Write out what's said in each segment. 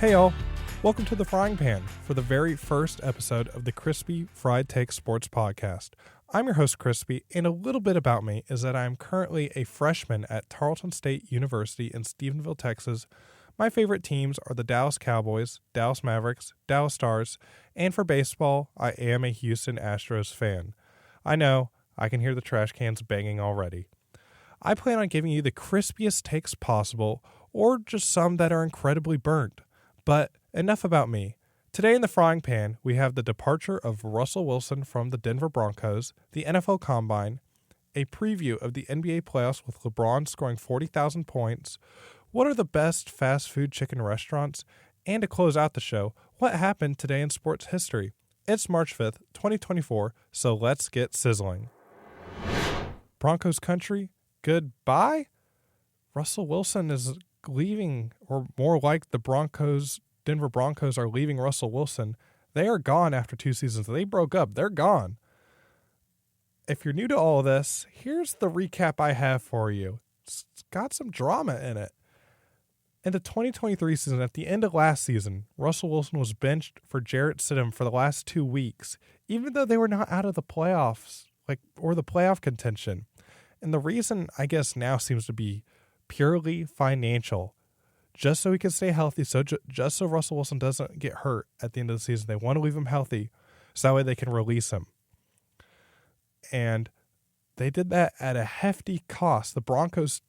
Hey y'all, welcome to the Frying Pan for the very first episode of the Chrispy Fried Take Sports Podcast. I'm your host Chrispy, and a little bit about me is that I'm currently a freshman at Tarleton State University in Stephenville, Texas. My favorite teams are the Dallas Cowboys, Dallas Mavericks, Dallas Stars, and for baseball, I am a Houston Astros fan. I know, I can hear the trash cans banging already. I plan on giving you the crispiest takes possible, or just some that are incredibly burnt. But enough about me. Today in the Frying Pan, we have the departure of Russel Wilson from the Denver Broncos, the NFL Combine, a preview of the NBA playoffs with LeBron scoring 40,000 points, what are the best fast food chicken restaurants, and to close out the show, what happened today in sports history. It's March 5th, 2024, so let's get sizzling. Broncos country, goodbye? Russel Wilson is leaving, or more like the Denver Broncos are leaving Russel Wilson. They are gone after 2 seasons. They broke up. They're gone. If you're new to all of this, here's the recap I have for you. It's got some drama in it. In the 2023 season, at the end of last season, Russel Wilson was benched for Jarrett Stidham for the last 2 weeks, even though they were not out of the playoffs, or the playoff contention. And the reason, I guess, now seems to be purely financial, just so he can stay healthy, just so Russell Wilson doesn't get hurt at the end of the season. They want to leave him healthy so that way they can release him. And they did that at a hefty cost. The Broncos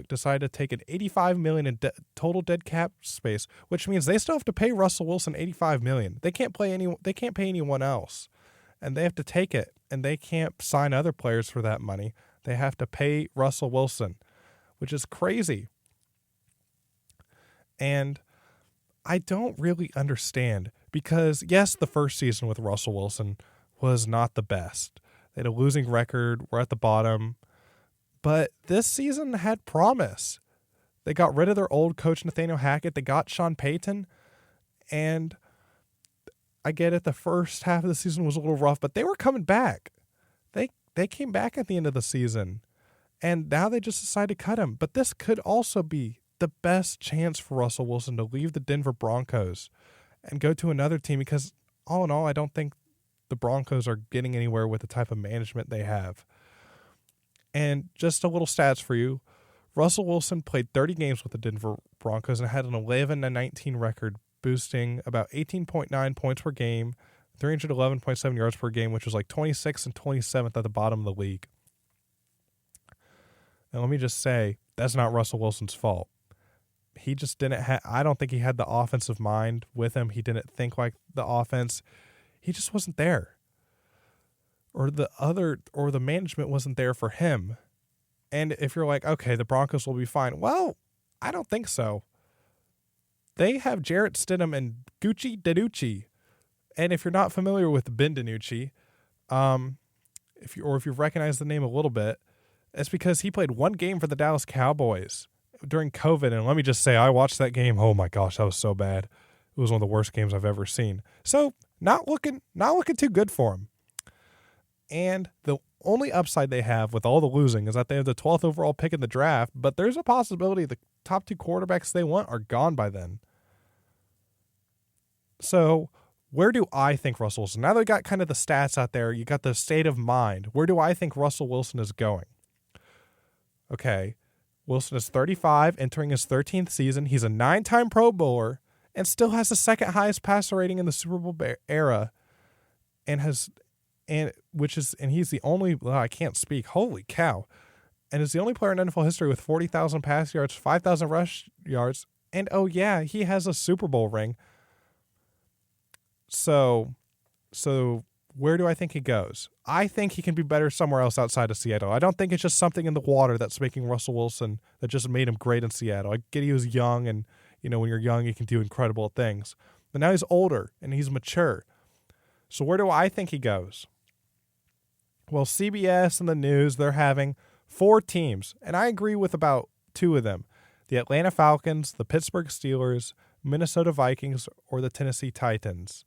decided to take an $85 million in total dead cap space, which means they still have to pay Russell Wilson $85 million. They can't pay anyone else, and they have to take it, and they can't sign other players for that money. They have to pay Russell Wilson, which is crazy. And I don't really understand because, yes, the first season with Russell Wilson was not the best. They had a losing record. We're at the bottom. But this season had promise. They got rid of their old coach, Nathaniel Hackett. They got Sean Payton. And I get it, the first half of the season was a little rough, but they were coming back. They came back at the end of the season. And now they just decided to cut him. But this could also be the best chance for Russell Wilson to leave the Denver Broncos and go to another team because, all in all, I don't think the Broncos are getting anywhere with the type of management they have. And just a little stats for you. Russell Wilson played 30 games with the Denver Broncos and had an 11-19 record, boosting about 18.9 points per game, 311.7 yards per game, which was like 26th and 27th at the bottom of the league. And let me just say, that's not Russell Wilson's fault. He just didn't I don't think he had the offensive mind with him. He didn't think like the offense. He just wasn't there. Or the management wasn't there for him. And if you're like, okay, the Broncos will be fine. Well, I don't think so. They have Jarrett Stidham and Gucci DiNucci. And if you're not familiar with Ben DiNucci, if you recognize the name a little bit, it's because he played one game for the Dallas Cowboys during COVID. And let me just say, I watched that game. Oh my gosh, that was so bad. It was one of the worst games I've ever seen. So not looking too good for him. And the only upside they have with all the losing is that they have the 12th overall pick in the draft, but there's a possibility the top 2 quarterbacks they want are gone by then. So where do I think Russell Wilson, now that we got kind of the stats out there, you got the state of mind, where do I think Russell Wilson is going? Okay, Wilson is 35, entering his 13th season. He's a 9-time Pro Bowler and still has the second highest passer rating in the Super Bowl era, and he's the only, I can't speak, holy cow, and is the only player in NFL history with 40,000 pass yards, 5,000 rush yards, and oh yeah, he has a Super Bowl ring. So where do I think he goes? I think he can be better somewhere else outside of Seattle. I don't think it's just something in the water that's making Russell Wilson that just made him great in Seattle. I get he was young, and when you're young, you can do incredible things. But now he's older and he's mature. So where do I think he goes? Well, CBS and the news, they're having 4 teams, and I agree with about 2 of them. The Atlanta Falcons, the Pittsburgh Steelers, Minnesota Vikings, or the Tennessee Titans.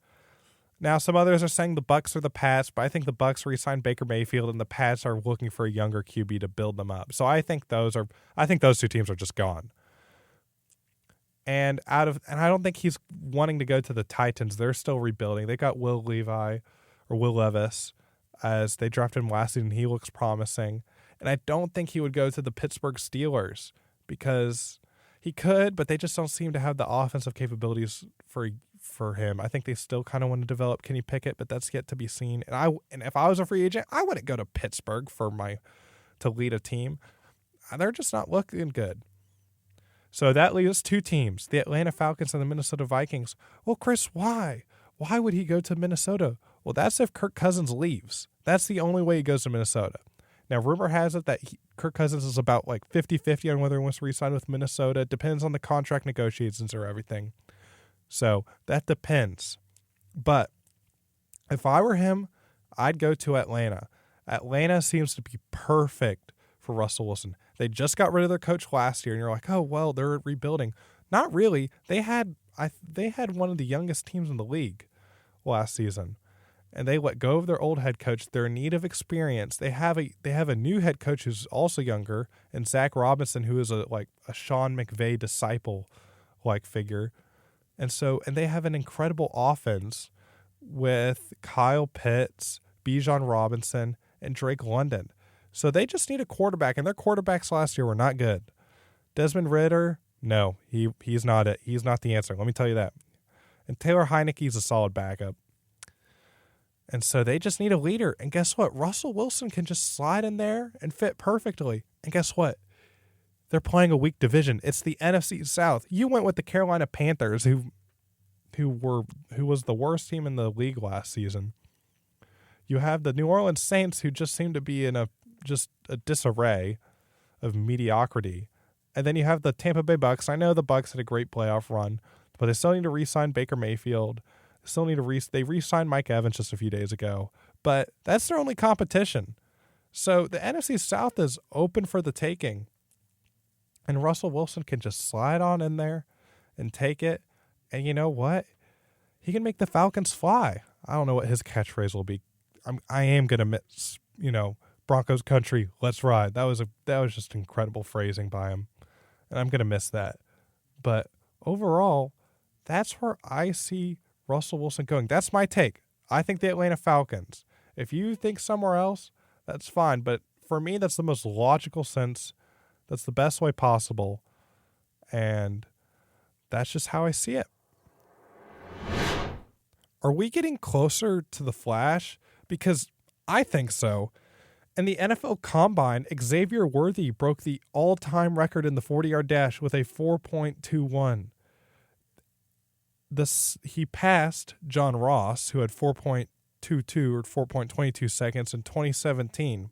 Now, some others are saying the Bucs or the Pats, but I think the Bucs re-signed Baker Mayfield and the Pats are looking for a younger QB to build them up. So I think those 2 teams are just gone. And I don't think he's wanting to go to the Titans. They're still rebuilding. They got Will Levis as they drafted him last season. He looks promising. And I don't think he would go to the Pittsburgh Steelers because he could, but they just don't seem to have the offensive capabilities for him. I think they still kind of want to develop Kenny Pickett, but that's yet to be seen. And if I was a free agent, I wouldn't go to Pittsburgh to lead a team. They're just not looking good. So that leaves two teams, the Atlanta Falcons and the Minnesota Vikings. Well, Chris, why? Why would he go to Minnesota? Well, that's if Kirk Cousins leaves. That's the only way he goes to Minnesota. Now, rumor has it that Kirk Cousins is about like 50-50 on whether he wants to re-sign with Minnesota. It depends on the contract negotiations or everything. So that depends. But if I were him, I'd go to Atlanta. Atlanta seems to be perfect for Russell Wilson. They just got rid of their coach last year, and you're like, oh, well, they're rebuilding. Not really. They had one of the youngest teams in the league last season, and they let go of their old head coach. They're in need of experience. They have a new head coach who's also younger, and Zach Robinson, who is a Sean McVay disciple figure. And they have an incredible offense with Kyle Pitts, Bijan Robinson, and Drake London. So they just need a quarterback, and their quarterbacks last year were not good. Desmond Ridder, no, he's not it. He's not the answer. Let me tell you that. And Taylor Heineke's a solid backup. And so they just need a leader. And guess what? Russell Wilson can just slide in there and fit perfectly. And guess what? They're playing a weak division. It's the NFC South. You went with the Carolina Panthers, who was the worst team in the league last season. You have the New Orleans Saints, who just seem to be in a disarray of mediocrity. And then you have the Tampa Bay Bucks. I know the Bucks had a great playoff run, but they still need to re-sign Baker Mayfield. They still need to they re-signed Mike Evans just a few days ago. But that's their only competition. So the NFC South is open for the taking. And Russell Wilson can just slide on in there and take it. And you know what? He can make the Falcons fly. I don't know what his catchphrase will be. I am going to miss, Broncos country, let's ride. That was just incredible phrasing by him. And I'm going to miss that. But overall, that's where I see Russell Wilson going. That's my take. I think the Atlanta Falcons. If you think somewhere else, that's fine. But for me, that's the most logical sense. That's the best way possible. And that's just how I see it. Are we getting closer to the Flash? Because I think so. In the NFL Combine, Xavier Worthy broke the all-time record in the 40-yard dash with a 4.21. He passed John Ross, who had 4.22 or 4.22 seconds in 2017.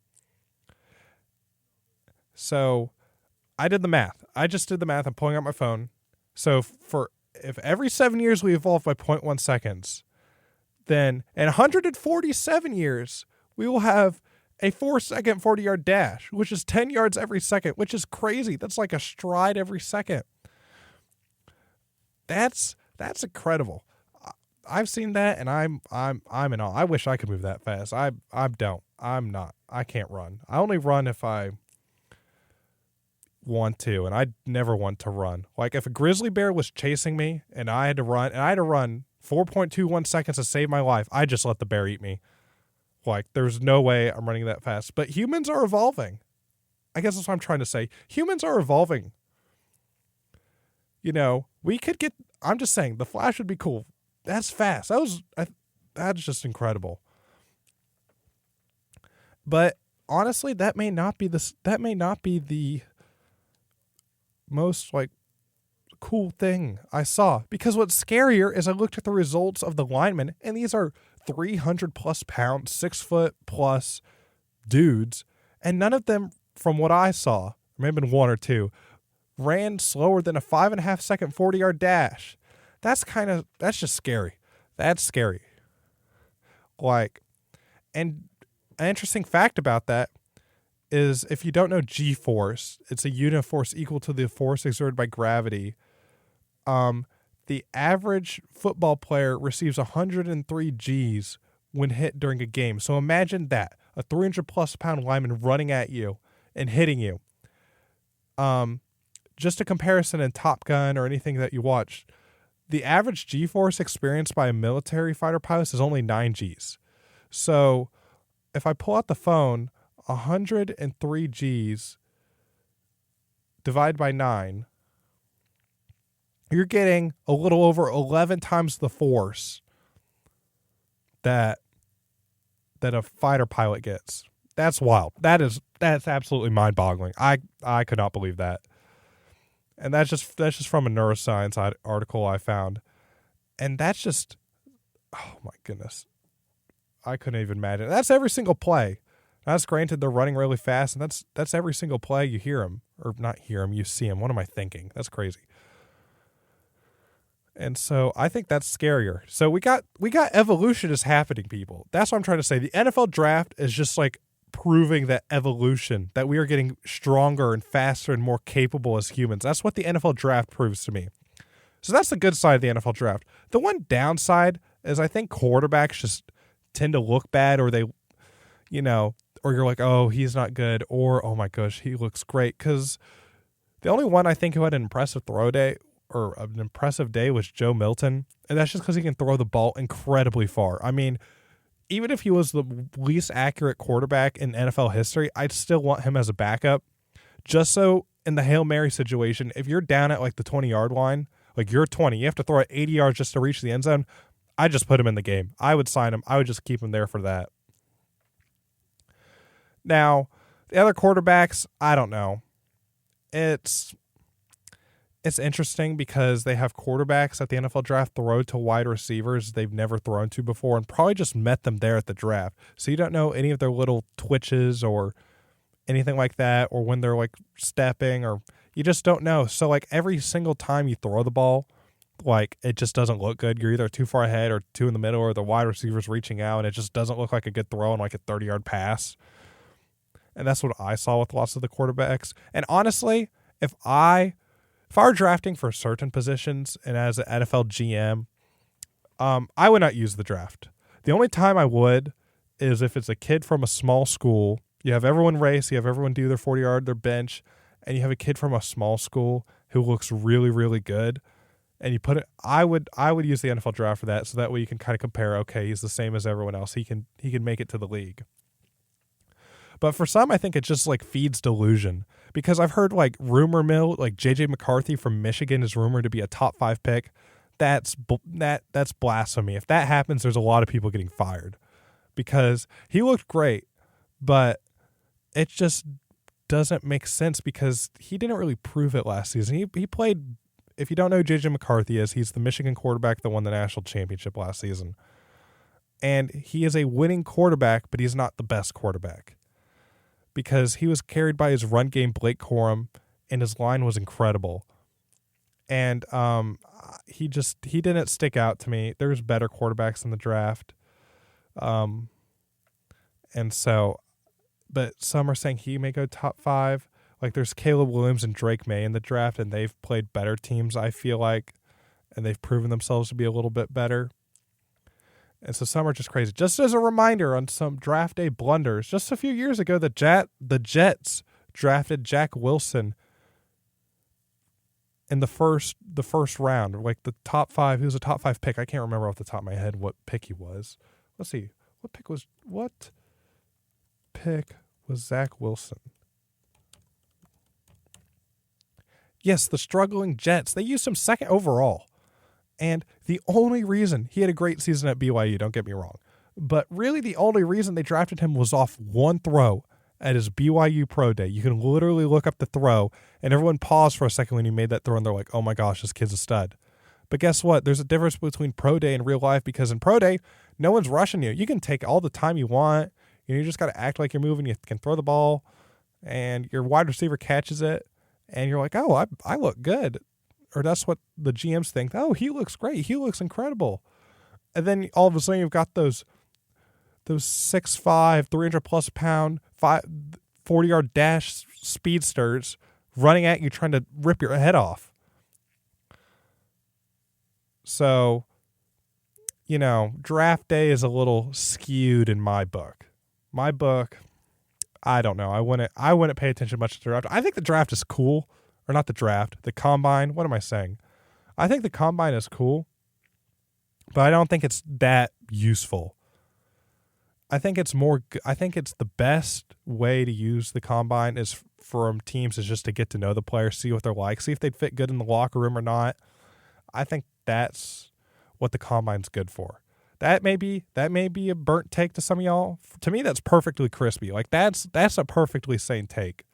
So I did the math. I just did the math. I'm pulling out my phone. So if every 7 years we evolve by 0.1 seconds, then in 147 years, we will have a 4-second 40-yard dash, which is 10 yards every second, which is crazy. That's like a stride every second. That's incredible. I've seen that, and I'm in awe. I wish I could move that fast. I don't. I'm not. I can't run. I only run if I want to, and I never want to run. Like if a grizzly bear was chasing me and I had to run 4.21 seconds to save my life, I just let the bear eat me. Like there's no way I'm running that fast. But humans are evolving. I guess that's what I'm trying to say. Humans are evolving. We could get, I'm just saying, the Flash would be cool. That's fast. That's just incredible. But honestly, that may not be the most cool thing I saw, because what's scarier is I looked at the results of the linemen, and these are 300 plus pounds, 6 foot plus dudes, and none of them, from what I saw, maybe one or two, ran slower than a 5.5 second 40-yard dash. That's just scary. That's scary. And an interesting fact about that is, if you don't know G-force, it's a unit of force equal to the force exerted by gravity. The average football player receives 103 Gs when hit during a game. So imagine that, a 300 plus pound lineman running at you and hitting you. just a comparison in Top Gun or anything that you watch, the average G-force experienced by a military fighter pilot is only 9 Gs. So if I pull out the phone, 103 Gs divided by 9, you're getting a little over 11 times the force that a fighter pilot gets. That's wild. That's absolutely mind-boggling. I could not believe that. And that's just from a neuroscience article I found. And that's just, oh my goodness. I couldn't even imagine. That's every single play. That's granted they're running really fast, and that's every single play you hear them. Or not hear them, you see them. What am I thinking? That's crazy. And so I think that's scarier. So we got evolution is happening, people. That's what I'm trying to say. The NFL draft is just like proving that evolution, that we are getting stronger and faster and more capable as humans. That's what the NFL draft proves to me. So that's the good side of the NFL draft. The one downside is I think quarterbacks just tend to look bad, or they, or you're like, oh, he's not good, or oh my gosh, he looks great. Because the only one I think who had an impressive throw day or an impressive day was Joe Milton, and that's just because he can throw the ball incredibly far. I mean, even if he was the least accurate quarterback in NFL history, I'd still want him as a backup, just so in the Hail Mary situation, if you're down at like the 20-yard line, like you're 20, you have to throw it 80 yards just to reach the end zone, I just put him in the game. I would sign him. I would just keep him there for that. Now, the other quarterbacks, I don't know. It's interesting because they have quarterbacks at the NFL draft throw to wide receivers they've never thrown to before and probably just met them there at the draft. So you don't know any of their little twitches or anything like that, or when they're like stepping, or you just don't know. So like every single time you throw the ball, like it just doesn't look good. You're either too far ahead or too in the middle, or the wide receiver's reaching out and it just doesn't look like a good throw on like a 30-yard pass. And that's what I saw with lots of the quarterbacks. And honestly, if I were drafting for certain positions and as an NFL GM, I would not use the draft. The only time I would is if it's a kid from a small school. You have everyone race, you have everyone do their 40-yard, their bench, and you have a kid from a small school who looks really, really good. And you put it. I would use the NFL draft for that, so that way you can kind of compare. Okay, he's the same as everyone else. He can make it to the league. But for some, I think it just like feeds delusion, because I've heard like rumor mill, like JJ McCarthy from Michigan is rumored to be a top 5 pick. That's blasphemy. If that happens, there's a lot of people getting fired, because he looked great, but it just doesn't make sense because he didn't really prove it last season. He played. If you don't know who JJ McCarthy is, he's the Michigan quarterback that won the national championship last season. And he is a winning quarterback, but he's not the best quarterback, because he was carried by his run game, Blake Corum, and his line was incredible. And he didn't stick out to me. There's better quarterbacks in the draft. And so, but some are saying he may go top 5. Like there's Caleb Williams and Drake May in the draft, and they've played better teams, I feel like, and they've proven themselves to be a little bit better. And so some are just crazy. Just as a reminder on some draft day blunders, just a few years ago, the Jets drafted Jack Wilson in the first round, like the top 5. He was a top 5 pick. I can't remember off the top of my head what pick he was. Let's see. What pick was Zach Wilson? Yes, the struggling Jets. They used him 2nd overall. And the only reason he had a great season at BYU, don't get me wrong, but really the only reason they drafted him was off one throw at his BYU pro day. You can literally look up the throw, and everyone paused for a second when he made that throw, and they're like, oh my gosh, this kid's a stud. But guess what? There's a difference between pro day and real life, because in pro day, no one's rushing you. You can take all the time you want. You just got to act like you're moving. You can throw the ball, and your wide receiver catches it, and you're like, oh, I look good. Or that's what the GMs think. Oh, he looks great. He looks incredible. And then all of a sudden you've got those 6'5", 300+ pound, 40-yard dash speedsters running at you trying to rip your head off. So, draft day is a little skewed in my book. I don't know. I wouldn't pay attention much to the draft. I think the draft is cool. or not the draft, the combine. What am I saying? I think the combine is cool, but I don't think it's that useful. I think it's the best way to use the combine is from teams is just to get to know the players, see what they're like, see if they'd fit good in the locker room or not. I think that's what the combine's good for. That may be a burnt take to some of y'all. To me, that's perfectly crispy. Like that's a perfectly sane take.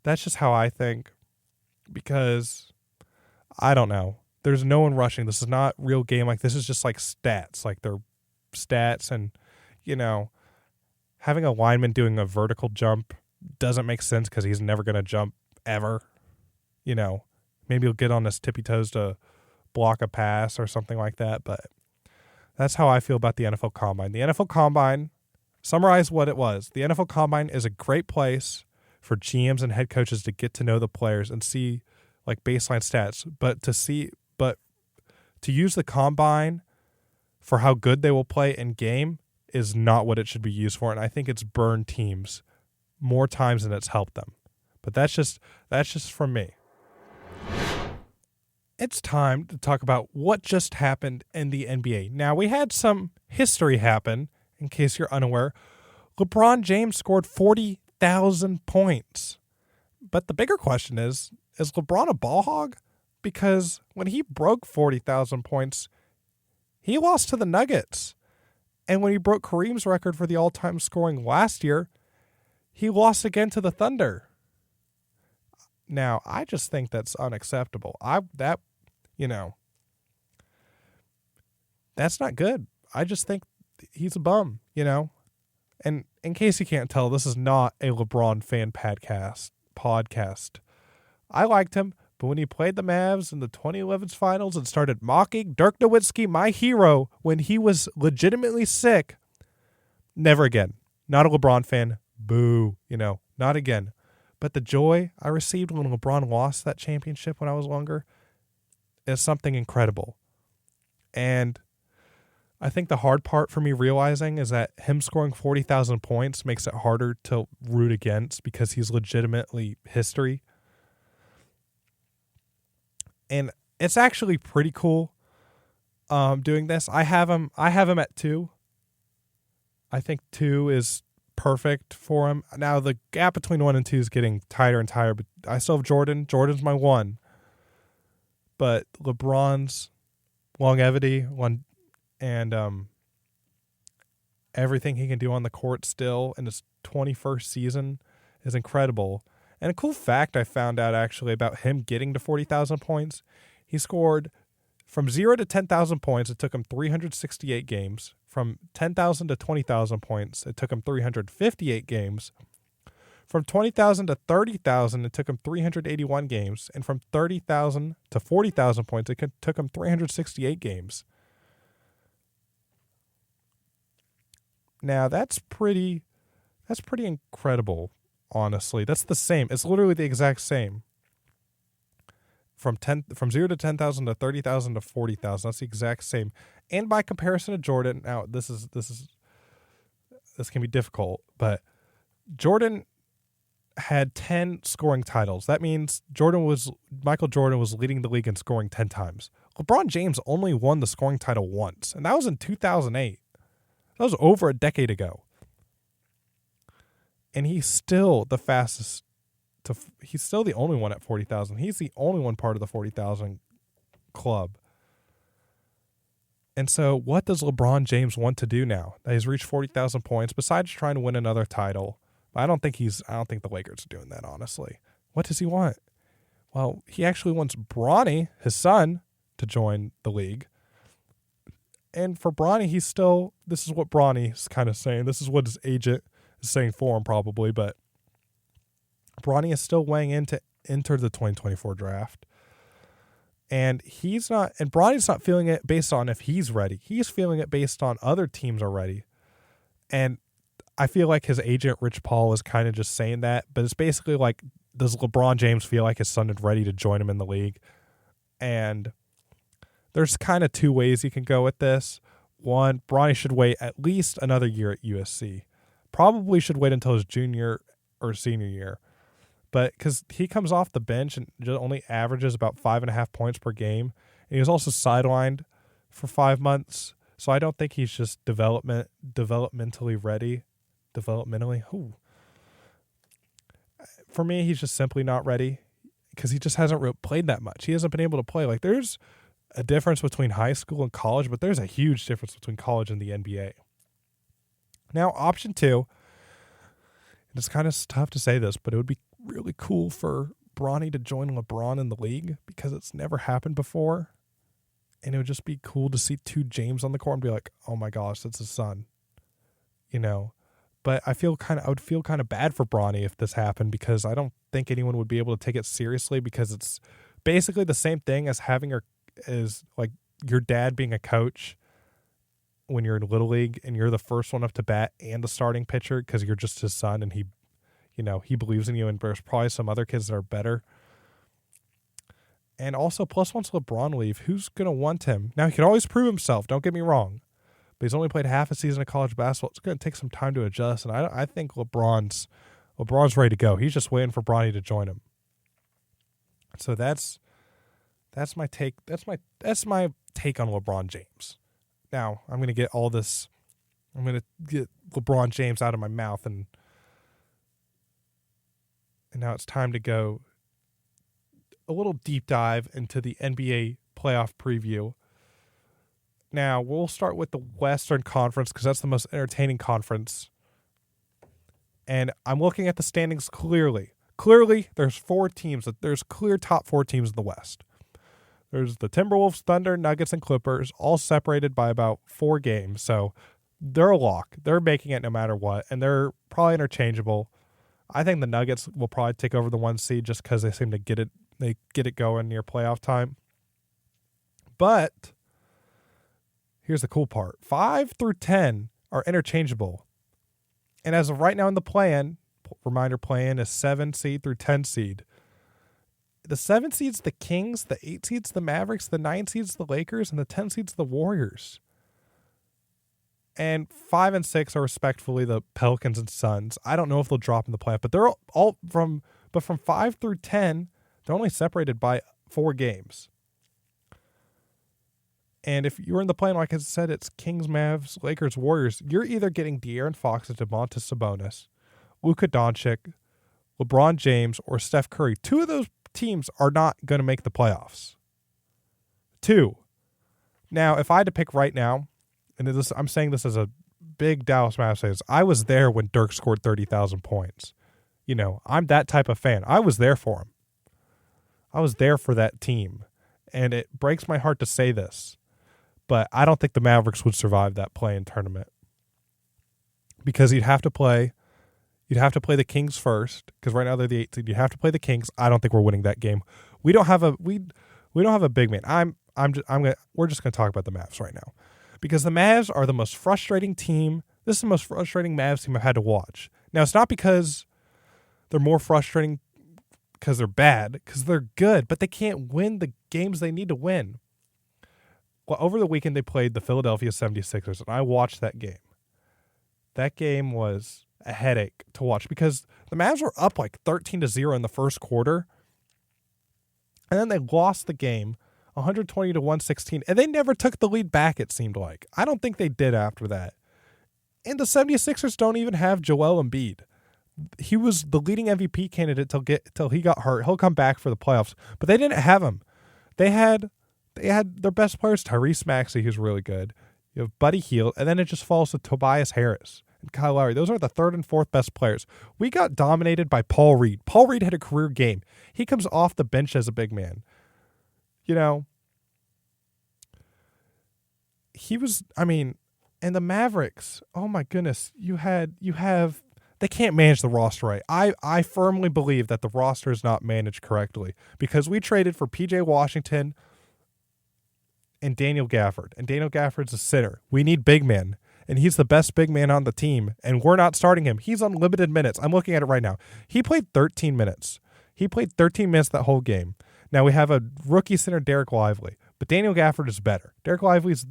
That's just how I think, because I don't know. There's no one rushing. This is not real game. Like, this is just like stats. Like, they're stats, and having a lineman doing a vertical jump doesn't make sense because he's never going to jump ever. Maybe he'll get on his tippy toes to block a pass or something like that. But that's how I feel about the NFL Combine. The NFL Combine, summarize what it was. The NFL Combine is a great place for GMs and head coaches to get to know the players and see like baseline stats, but to use the combine for how good they will play in game is not what it should be used for, and I think it's burned teams more times than it's helped them. But that's just from me. It's time to talk about what just happened in the NBA. Now, we had some history happen, in case you're unaware. LeBron James scored 40,000 points. But the bigger question is LeBron a ball hog? Because when he broke 40,000 points, he lost to the Nuggets. And when he broke Kareem's record for the all-time scoring last year, he lost again to the Thunder. Now, I just think that's unacceptable. That's not good. I just think he's a bum, And in case you can't tell, this is not a LeBron fan podcast. I liked him, but when he played the Mavs in the 2011 finals and started mocking Dirk Nowitzki, my hero, when he was legitimately sick, never again. Not a LeBron fan. Boo. Not again. But the joy I received when LeBron lost that championship when I was younger is something incredible. And I think the hard part for me realizing is that him scoring 40,000 points makes it harder to root against because he's legitimately history. And it's actually pretty cool doing this. I have him at 2. I think 2 is perfect for him. Now, the gap between 1 and 2 is getting tighter and tighter, but I still have Jordan. Jordan's my 1. But LeBron's longevity and everything he can do on the court still in his 21st season is incredible. And a cool fact I found out actually about him getting to 40,000 points, he scored from 0 to 10,000 points. It took him 368 games. From 10,000 to 20,000 points, it took him 358 games. From 20,000 to 30,000, it took him 381 games. And from 30,000 to 40,000 points, it took him 368 games. Now, that's pretty incredible, honestly. That's the same. It's literally the exact same. From 0 to 10,000 to 30,000 to 40,000, that's the exact same. And by comparison to Jordan, now this can be difficult, but Jordan had 10 scoring titles. That means Michael Jordan was leading the league in scoring 10 times. LeBron James only won the scoring title once, and that was in 2008. That was over a decade ago. And he's still the fastest. He's still the only one at 40,000. He's the only one part of the 40,000 club. And so what does LeBron James want to do now that he's reached 40,000 points besides trying to win another title? I don't think the Lakers are doing that, honestly. What does he want? Well, he actually wants Bronny, his son, to join the league. And for Bronny, this is what Bronny's kind of saying. This is what his agent is saying for him probably, but Bronny is still weighing in to enter the 2024 draft. And Bronny's not feeling it based on if he's ready. He's feeling it based on other teams are ready. And I feel like his agent, Rich Paul, is kind of just saying that. But it's basically like, does LeBron James feel like his son is ready to join him in the league? And there's kind of 2 ways you can go with this. One, Bronny should wait at least another year at USC. Probably should wait until his junior or senior year. But because he comes off the bench and just only averages about 5.5 points per game, and he was also sidelined for 5 months, so I don't think he's just developmentally ready. For me, he's just simply not ready because he just hasn't played that much. He hasn't been able to play. Like, there's a difference between high school and college, but there's a huge difference between college and the NBA. Now, option 2, and it's kind of tough to say this, but it would be really cool for Bronny to join LeBron in the league because it's never happened before. And it would just be cool to see 2 James on the court and be like, oh my gosh, that's his son. But I would feel kind of bad for Bronny if this happened because I don't think anyone would be able to take it seriously because it's basically the same thing as like your dad being a coach when you're in Little League and you're the first one up to bat and the starting pitcher because you're just his son and he believes in you, and there's probably some other kids that are better. And also, plus once LeBron leave, who's going to want him? Now, he can always prove himself, don't get me wrong, but he's only played half a season of college basketball. It's going to take some time to adjust, and I think LeBron's ready to go. He's just waiting for Bronny to join him. So that's my take. That's my take on LeBron James. Now, I'm going to get LeBron James out of my mouth, and now it's time to go a little deep dive into the NBA playoff preview. Now, we'll start with the Western Conference because that's the most entertaining conference. And I'm looking at the standings clearly. Clearly, there's 4 teams. There's clear top 4 teams in the West. There's the Timberwolves, Thunder, Nuggets, and Clippers, all separated by about 4 games. So they're a lock. They're making it no matter what, and they're probably interchangeable. I think the Nuggets will probably take over the 1 seed just because they seem to get it going near playoff time. But here's the cool part. 5 through 10 are interchangeable. And as of right now in the play-in is 7 seed through 10 seed. The 7 seed's the Kings, the 8 seed's the Mavericks, the 9 seed's the Lakers, and the 10 seed's the Warriors. And 5 and 6 are respectively the Pelicans and Suns. I don't know if they'll drop in the playoff, but they're all from 5 through 10, they're only separated by 4 games. And if you're in the play-in, like I said, it's Kings, Mavs, Lakers, Warriors. You're either getting De'Aaron Fox and Domantas Sabonis, Luka Doncic, LeBron James, or Steph Curry. 2 of those teams are not going to make the playoffs. 2. Now, if I had to pick right now, and I'm saying this as a big Dallas Mavericks fan, I was there when Dirk scored 30,000 points. I'm that type of fan. I was there for him. I was there for that team. And it breaks my heart to say this, but I don't think the Mavericks would survive that play-in tournament because you'd have to play the Kings first because right now they're the 8th seed. You have to play the Kings. I don't think we're winning that game. We don't have a big man. We're just gonna talk about the Mavs right now because the Mavs are the most frustrating team. This is the most frustrating Mavs team I've had to watch. Now it's not because they're more frustrating because they're bad, because they're good, but they can't win the games they need to win. Well, over the weekend, they played the Philadelphia 76ers, and I watched that game. That game was a headache to watch because the Mavs were up like 13-0 in the first quarter, and then they lost the game 120-116, and they never took the lead back, it seemed like. I don't think they did after that. And the 76ers don't even have Joel Embiid. He was the leading MVP candidate till he got hurt. He'll come back for the playoffs, but they didn't have him. They had their best players, Tyrese Maxey, who's really good. You have Buddy Hield, and then it just falls to Tobias Harris and Kyle Lowry. Those are the 3rd and 4th best players. We got dominated by Paul Reed. Paul Reed had a career game. He comes off the bench as a big man. And the Mavericks, oh my goodness, they can't manage the roster right. I firmly believe that the roster is not managed correctly because we traded for P.J. Washington and Daniel Gafford. And Daniel Gafford's a sitter. We need big men, and he's the best big man on the team, and we're not starting him. He's on limited minutes. I'm looking at it right now. He played 13 minutes. That whole game. Now we have a rookie center, Derek Lively, but Daniel Gafford is better. Derek Lively's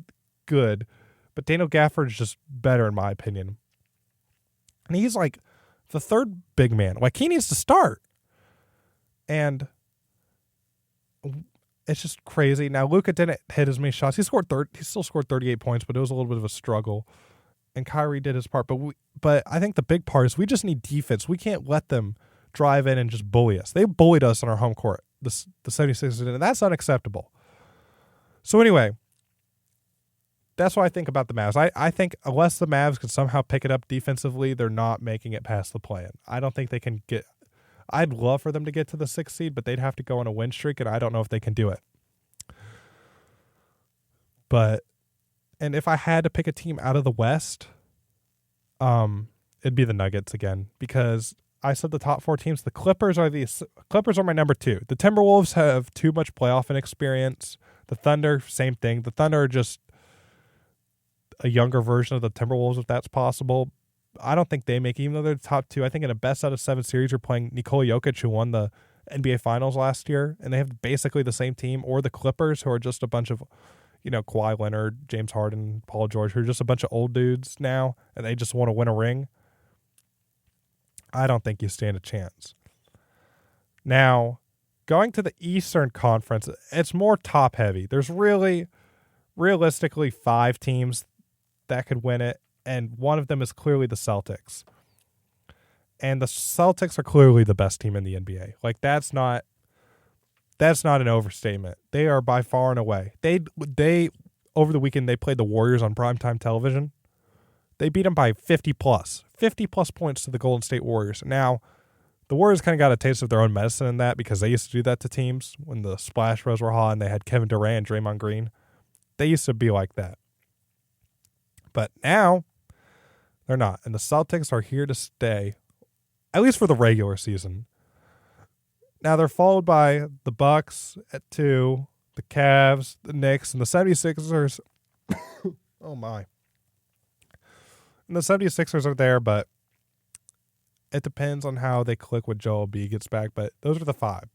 good, but Daniel Gafford is just better in my opinion. And he's like the 3rd big man. Like, he needs to start. And it's just crazy. Now, Luka didn't hit as many shots. He still scored 38 points, but it was a little bit of a struggle. And Kyrie did his part. But I think the big part is we just need defense. We can't let them drive in and just bully us. They bullied us on our home court, the 76ers did, and that's unacceptable. So anyway, that's what I think about the Mavs. I think unless the Mavs can somehow pick it up defensively, they're not making it past the play-in. I don't think they can get – I'd love for them to get to the 6th seed, but they'd have to go on a win streak, and I don't know if they can do it. And if I had to pick a team out of the West, it'd be the Nuggets again, because I said the top 4 teams. The Clippers are my number 2. The Timberwolves have too much playoff inexperience. The Thunder, same thing. The Thunder are just a younger version of the Timberwolves, if that's possible. I don't think they make, even though they're the top 2. I think in a best out of 7 series, you're playing Nikola Jokic, who won the NBA Finals last year, and they have basically the same team, or the Clippers, who are just a bunch of, Kawhi Leonard, James Harden, Paul George, who are just a bunch of old dudes now, and they just want to win a ring. I don't think you stand a chance. Now, going to the Eastern Conference, it's more top-heavy. There's realistically 5 teams that could win it, and one of them is clearly the Celtics. And the Celtics are clearly the best team in the NBA. Like, that's not an overstatement. They are by far and away. They over the weekend, they played the Warriors on primetime television. They beat them by 50-plus points to the Golden State Warriors. Now, the Warriors kind of got a taste of their own medicine in that, because they used to do that to teams when the Splash Bros were hot and they had Kevin Durant and Draymond Green. They used to be like that. But now, they're not. And the Celtics are here to stay, at least for the regular season. Now, they're followed by the Bucks at 2, the Cavs, the Knicks, and the 76ers. Oh, my. And the 76ers are there, but it depends on how they click when Joel B gets back. But those are the 5.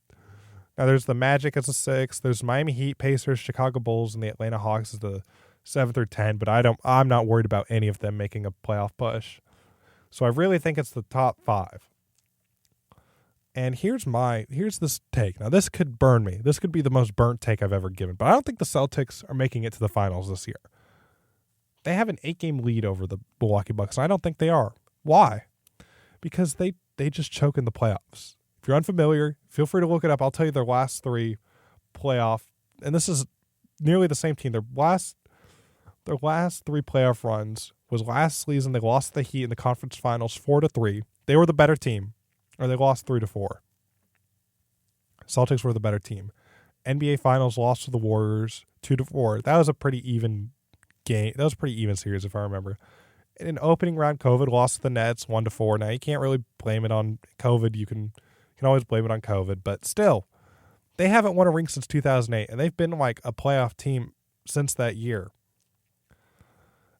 Now, there's the Magic as a 6. There's Miami Heat, Pacers, Chicago Bulls, and the Atlanta Hawks as the 7 through 10. But I'm not worried about any of them making a playoff push. So I really think it's the top 5. And here's this take. Now, this could burn me. This could be the most burnt take I've ever given. But I don't think the Celtics are making it to the finals this year. They have an 8-game lead over the Milwaukee Bucks, and I don't think they are. Why? Because they just choke in the playoffs. If you're unfamiliar, feel free to look it up. I'll tell you their last 3 playoff, and this is nearly the same team. Their last 3 playoff runs was last season. They lost the Heat in the conference finals 4-3. They were the better team, or they lost 3-4. Celtics were the better team. NBA Finals lost to the Warriors 2-4. That was a pretty even game. That was a pretty even series, if I remember. In opening round, COVID lost to the Nets 1-4. Now, you can't really blame it on COVID. You can always blame it on COVID, but still, they haven't won a ring since 2008, and they've been like a playoff team since that year.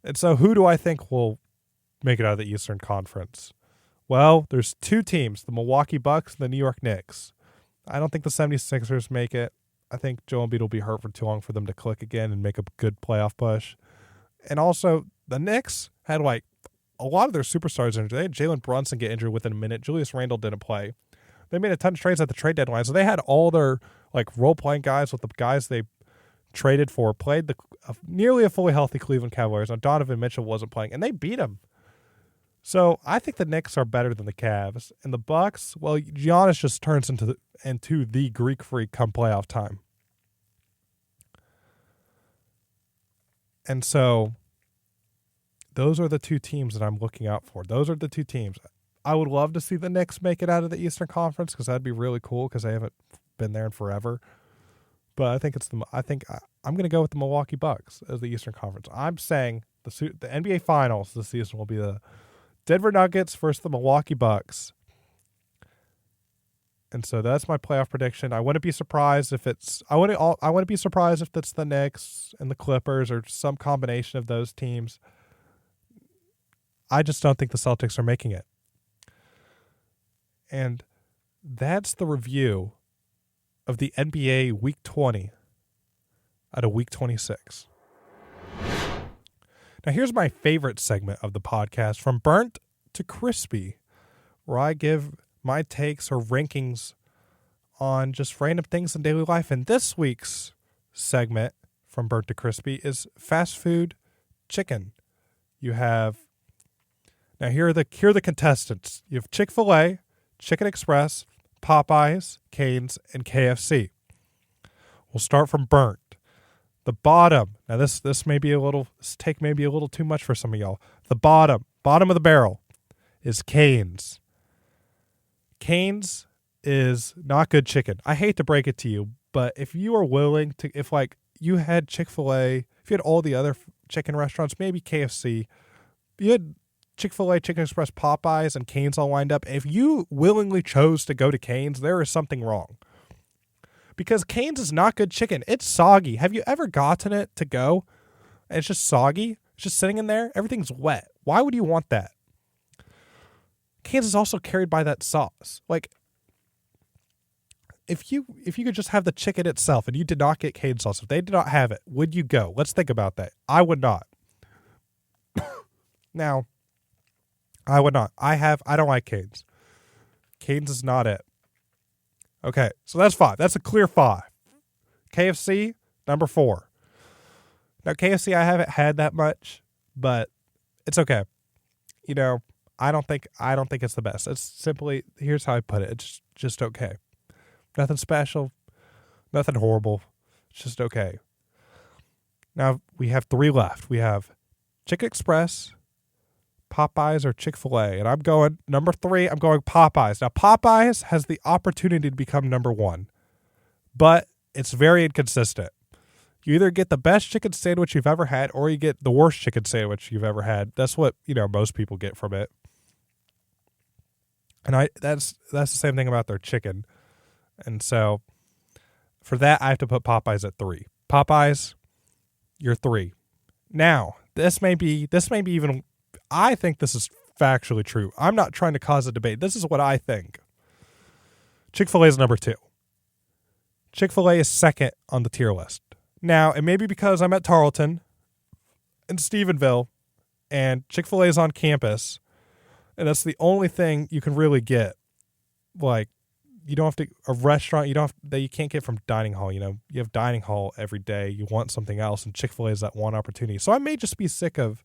And so, who do I think will make it out of the Eastern Conference? Well, there's 2 teams, the Milwaukee Bucks and the New York Knicks. I don't think the 76ers make it. I think Joel Embiid will be hurt for too long for them to click again and make a good playoff push. And also, the Knicks had like a lot of their superstars injured. They had Jalen Brunson get injured within a minute. Julius Randle didn't play. They made a ton of trades at the trade deadline. So they had all their like role-playing guys with the guys they traded for, played nearly a fully healthy Cleveland Cavaliers. Now, Donovan Mitchell wasn't playing, and they beat them. So I think the Knicks are better than the Cavs. And the Bucks, well, Giannis just turns into the Greek freak come playoff time. And so those are the 2 teams that I'm looking out for. Those are the 2 teams. I would love to see the Knicks make it out of the Eastern Conference, because that'd be really cool, because they haven't been there in forever. But I think I'm going to go with the Milwaukee Bucks as the Eastern Conference. I'm saying the NBA Finals this season will be the Denver Nuggets versus the Milwaukee Bucks. And so that's my playoff prediction. I wouldn't be surprised if it's the Knicks and the Clippers or some combination of those teams. I just don't think the Celtics are making it. And that's the review of the NBA Week 20 out of Week 26. Now, here's my favorite segment of the podcast, From Burnt to Crispy, where I give my takes or rankings on just random things in daily life. And this week's segment from Burnt to Crispy is fast food chicken. You have, now here are the contestants. You have Chick-fil-A, Chicken Express, Popeyes, Cane's, and KFC. We'll start from burnt. The bottom. Now this take may be a little too much for some of y'all. The bottom of the barrel is Cane's. Cane's is not good chicken. I hate to break it to you, but if you are willing to, if like you had Chick-fil-A, if you had all the other chicken restaurants, maybe KFC, you had Chick-fil-A, Chicken Express, Popeyes, and Cane's all lined up. If you willingly chose to go to Cane's, there is something wrong. Because Cane's is not good chicken. It's soggy. Have you ever gotten it to go and it's just soggy? It's just sitting in there. Everything's wet. Why would you want that? Cane's is also carried by that sauce. Like, if you could just have the chicken itself and you did not get Cane's sauce, if they did not have it, would you go? Let's think about that. I would not. Now, I would not. I don't like Cane's. Cane's is not it. Okay, so that's 5. That's a clear 5. KFC, number 4. Now, KFC, I haven't had that much, but it's okay. You know, I don't think it's the best. It's simply, here's how I put it. It's just okay. Nothing special, nothing horrible. It's just okay. Now, we have 3 left. We have Chicken Express, Popeyes, or Chick-fil-A. And I'm going, number 3, I'm going Popeyes. Now, Popeyes has the opportunity to become number 1, but it's very inconsistent. You either get the best chicken sandwich you've ever had or you get the worst chicken sandwich you've ever had. That's what, most people get from it. And that's the same thing about their chicken. And so for that, I have to put Popeyes at 3. Popeyes, you're 3. Now, this may be even, I think this is factually true. I'm not trying to cause a debate. This is what I think. Chick-fil-A is number 2. Chick-fil-A is second on the tier list. Now, it may be because I'm at Tarleton in Stephenville and Chick-fil-A is on campus, and that's the only thing you can really get. Like, you don't have to, a restaurant, that you can't get from dining hall. You have dining hall every day. You want something else, and Chick-fil-A is that one opportunity. So I may just be sick of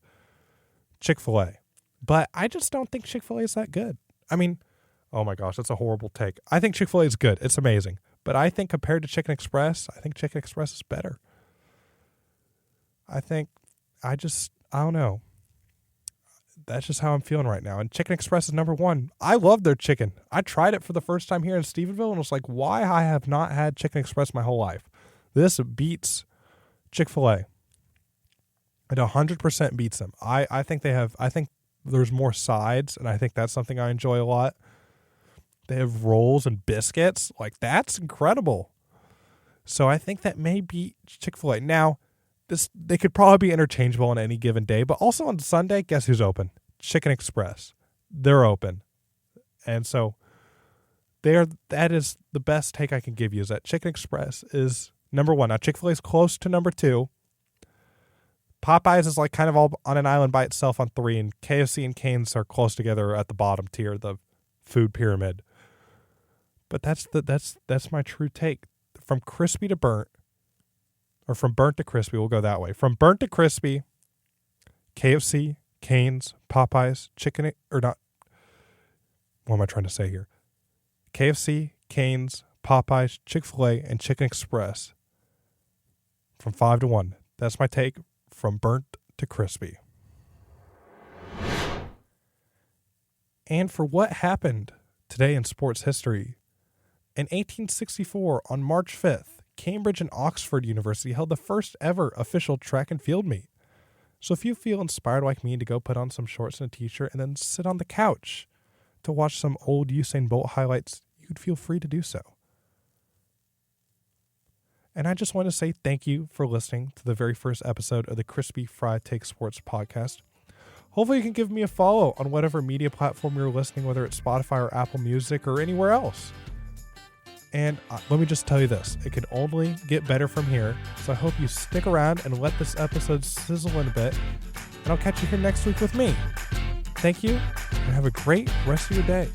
Chick-fil-A, but I just don't think Chick-fil-A is that good. I mean, oh my gosh, that's a horrible take. I think Chick-fil-A is good. It's amazing. But I think compared to Chicken Express, I think Chicken Express is better. I don't know. That's just how I'm feeling right now. And Chicken Express is number 1. I love their chicken. I tried it for the first time here in Stephenville and was like, why I have not had Chicken Express my whole life. This beats Chick-fil-A. It 100% beats them. I think there's more sides, and I think that's something I enjoy a lot. They have rolls and biscuits. Like, that's incredible. So I think that may beat Chick-fil-A. Now, they could probably be interchangeable on any given day, but also on Sunday, guess who's open? Chicken Express. They're open. And so that is the best take I can give you, is that Chicken Express is number 1. Now, Chick-fil-A is close to number 2. Popeyes is like kind of all on an island by itself on 3, and KFC and Cane's are close together at the bottom tier, the food pyramid. But that's my true take. From crispy to burnt, or from burnt to crispy, we'll go that way. From burnt to crispy, KFC, Cane's, Popeyes, what am I trying to say here? KFC, Cane's, Popeyes, Chick-fil-A, and Chicken Express. From 5 to 1. That's my take from burnt to crispy. And for what happened today in sports history, in 1864, on March 5th, Cambridge and Oxford University held the first ever official track and field meet. So if you feel inspired like me to go put on some shorts and a t-shirt and then sit on the couch to watch some old Usain Bolt highlights, you'd feel free to do so. And I just want to say thank you for listening to the very first episode of the Chrispy Fried Take Sports podcast. Hopefully you can give me a follow on whatever media platform you're listening, whether it's Spotify or Apple Music or anywhere else. And let me just tell you this, it can only get better from here. So I hope you stick around and let this episode sizzle in a bit. And I'll catch you here next week with me. Thank you, and have a great rest of your day.